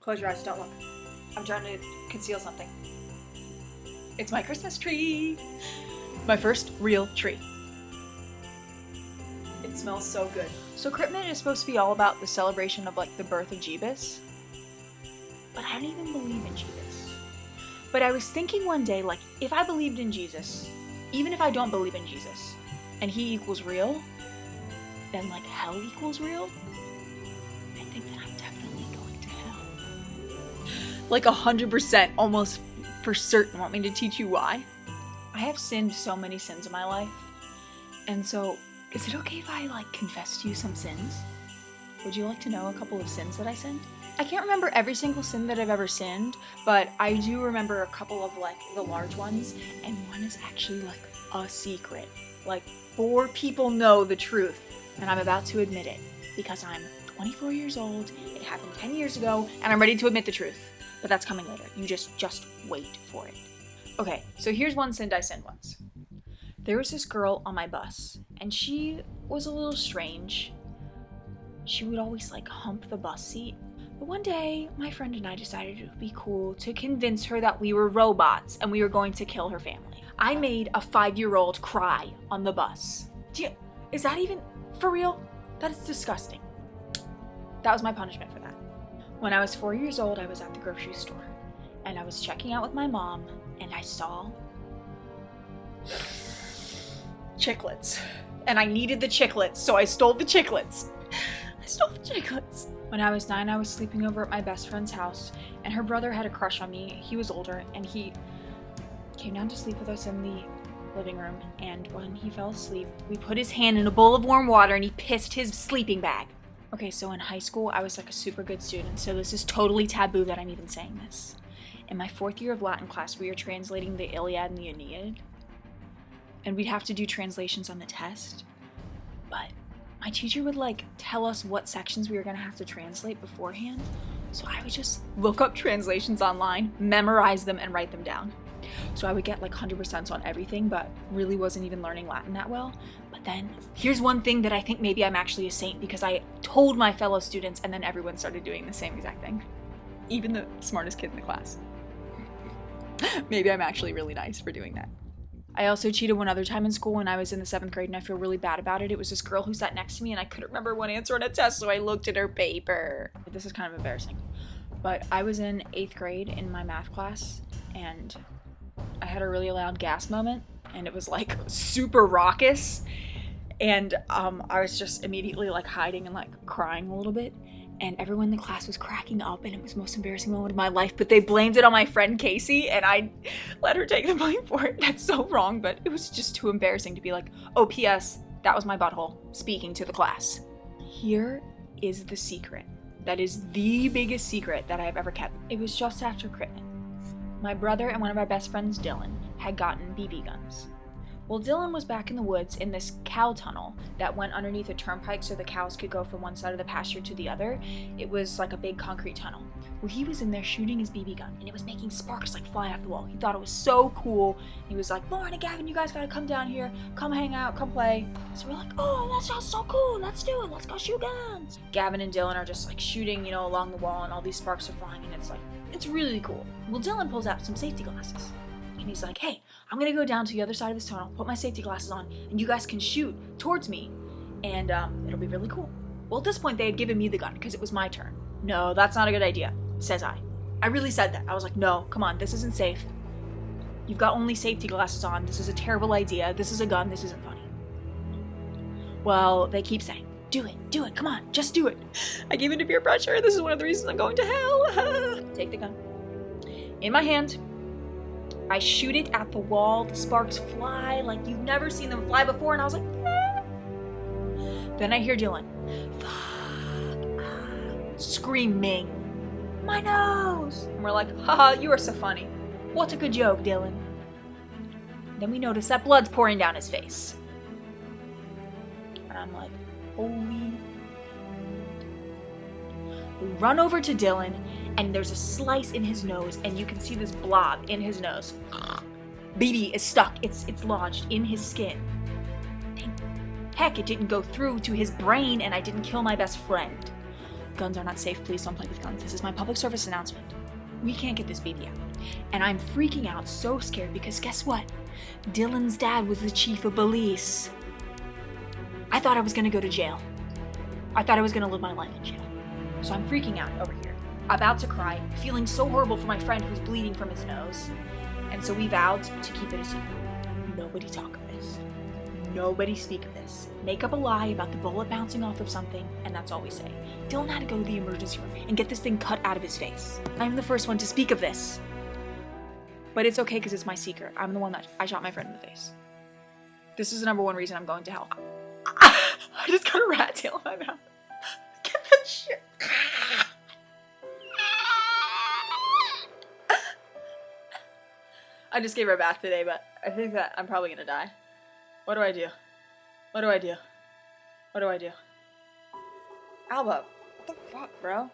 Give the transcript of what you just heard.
Close your eyes, don't look. I'm trying to conceal something. It's my Christmas tree. My first real tree. It smells so good. So Christmas is supposed to be all about the celebration of like the birth of Jesus. But I don't even believe in Jesus. But I was thinking one day, like, if I believed in Jesus, even if I don't believe in Jesus, and he equals real, then like hell equals real, I think that I'm definitely going to hell. Like 100%, almost for certain. Want me to teach you why? I have sinned so many sins in my life. And so, is it okay if I like confess to you some sins? Would you like to know a couple of sins that I sinned? I can't remember every single sin that I've ever sinned, but I do remember a couple of like the large ones, and one is actually like a secret. Like 4 people know the truth, and I'm about to admit it because I'm 24 years old, it happened 10 years ago, and I'm ready to admit the truth. But that's coming later. You just wait for it. Okay, so here's one sin I sinned once. There was this girl on my bus, and she was a little strange. She would always like hump the bus seat. But one day, my friend and I decided it would be cool to convince her that we were robots and we were going to kill her family. I made a 5-year-old cry on the bus. Is that even for real? That is disgusting. That was my punishment for that. When I was 4 years old, I was at the grocery store and I was checking out with my mom and I saw chiclets. And I needed the chiclets, so I stole the chiclets. When I was 9, I was sleeping over at my best friend's house, and her brother had a crush on me. He was older, and he came down to sleep with us in the living room, and when he fell asleep, we put his hand in a bowl of warm water, and he pissed his sleeping bag. Okay, so in high school, I was like a super good student, so this is totally taboo that I'm even saying this. In my 4th year of Latin class, we were translating the Iliad and the Aeneid, and we'd have to do translations on the test, but my teacher would like tell us what sections we were gonna have to translate beforehand. So I would just look up translations online, memorize them, and write them down. So I would get like 100% on everything, but really wasn't even learning Latin that well. But then here's one thing that I think maybe I'm actually a saint, because I told my fellow students and then everyone started doing the same exact thing. Even the smartest kid in the class. Maybe I'm actually really nice for doing that. I also cheated one other time in school when I was in the 7th grade, and I feel really bad about it. It was this girl who sat next to me, and I couldn't remember one answer on a test, so I looked at her paper. This is kind of embarrassing. But I was in 8th grade in my math class, and I had a really loud gas moment, and it was like super raucous. And I was just immediately like hiding and like crying a little bit. And everyone in the class was cracking up, and it was the most embarrassing moment of my life, but they blamed it on my friend Casey, and I let her take the blame for it. That's so wrong, but it was just too embarrassing to be like, oh, P.S., that was my butthole speaking to the class. Here is the secret. That is the biggest secret that I have ever kept. It was just after Christmas. My brother and one of our best friends, Dylan, had gotten BB guns. Well, Dylan was back in the woods in this cow tunnel that went underneath a turnpike so the cows could go from one side of the pasture to the other. It was like a big concrete tunnel. Well, he was in there shooting his BB gun, and it was making sparks like fly off the wall. He thought it was so cool. He was like, Lauren and Gavin, you guys gotta come down here, come hang out, come play. So we're like, oh, that sounds so cool, let's do it, let's go shoot guns. Gavin and Dylan are just like shooting, along the wall, and all these sparks are flying, and it's really cool. Well, Dylan pulls out some safety glasses. And he's like, hey, I'm gonna go down to the other side of this tunnel, put my safety glasses on, and you guys can shoot towards me, and it'll be really cool. Well, at this point, they had given me the gun because it was my turn. No, that's not a good idea, says I. I really said that. I was like, no, come on, this isn't safe. You've got only safety glasses on. This is a terrible idea. This is a gun. This isn't funny. Well, they keep saying, do it, come on, just do it. I gave in to peer pressure. This is one of the reasons I'm going to hell. Take the gun. In my hand, I shoot it at the wall, the sparks fly like you've never seen them fly before, and I was like, ah. Then I hear Dylan, fuck, screaming, my nose! And we're like, haha, you are so funny. What a good joke, Dylan. Then we notice that blood's pouring down his face. And I'm like, holy. We run over to Dylan, and there's a slice in his nose, and you can see this blob in his nose. BB is stuck. It's lodged in his skin. Heck, it didn't go through to his brain, and I didn't kill my best friend. Guns are not safe. Please don't play with guns. This is my public service announcement. We can't get this baby out. And I'm freaking out, so scared, because guess what? Dylan's dad was the chief of police. I thought I was gonna go to jail. I thought I was gonna live my life in jail. So I'm freaking out over here, about to cry, feeling so horrible for my friend who's bleeding from his nose. And so we vowed to keep it a secret. Nobody talk of this. Nobody speak of this. Make up a lie about the bullet bouncing off of something, and that's all we say. Dylan had to go to the emergency room and get this thing cut out of his face. I'm the first one to speak of this. But it's okay because it's my secret. I'm the one that I shot my friend in the face. This is the number one reason I'm going to hell. I just got a rat tail in my mouth. Get that shit. I just gave her a bath today, but I think that I'm probably gonna die. What do I do? What do I do? What do I do? Alba, what the fuck, bro?